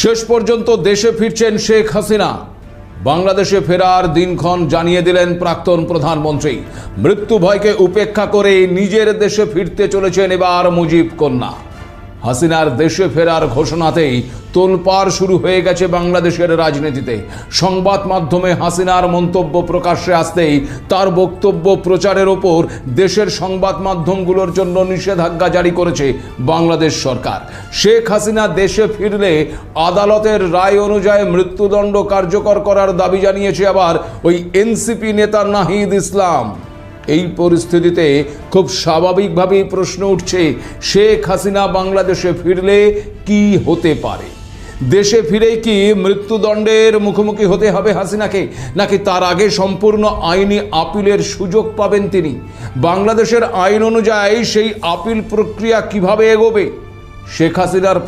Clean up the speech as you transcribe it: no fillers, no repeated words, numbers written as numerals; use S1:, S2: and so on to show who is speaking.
S1: শেষ পর্যন্ত দেশে ফিরছেন শেখ হাসিনা। বাংলাদেশে ফেরার দিনক্ষণ জানিয়ে দিলেন প্রাক্তন প্রধানমন্ত্রী। মৃত্যু ভয়কে উপেক্ষা করে নিজের দেশে ফিরতে চলেছেন এবার মুজিব কন্যা। হাসিনার দেশে ফেরার ঘোষণাতেই তোলপাড় শুরু হয়ে গেছে বাংলাদেশের রাজনীতিতে। সংবাদ মাধ্যমে হাসিনার মন্তব্য প্রকাশ্যে আসতেই তার বক্তব্য প্রচারের ওপর দেশের সংবাদ মাধ্যমগুলোর জন্য নিষেধাজ্ঞা জারি করেছে বাংলাদেশ সরকার। শেখ হাসিনা দেশে ফিরলে আদালতের রায় অনুযায়ী মৃত্যুদণ্ড কার্যকর করার দাবি জানিয়েছে আবার ওই এনসিপি নেতা নাহিদ ইসলাম। এই পরিস্থিতিতে খুব স্বাভাবিকভাবেই প্রশ্ন উঠছে, শেখ হাসিনা বাংলাদেশে ফিরলে কি হতে পারে? দেশে ফিরেই কি মৃত্যুদণ্ডের মুখোমুখি হতে হবে হাসিনাকে, নাকি তার আগে সম্পূর্ণ আইনি আপিলের সুযোগ পাবেন তিনি? বাংলাদেশের আইন অনুযায়ী সেই আপিল প্রক্রিয়া কিভাবে এগোবে? শেখ হাসিনার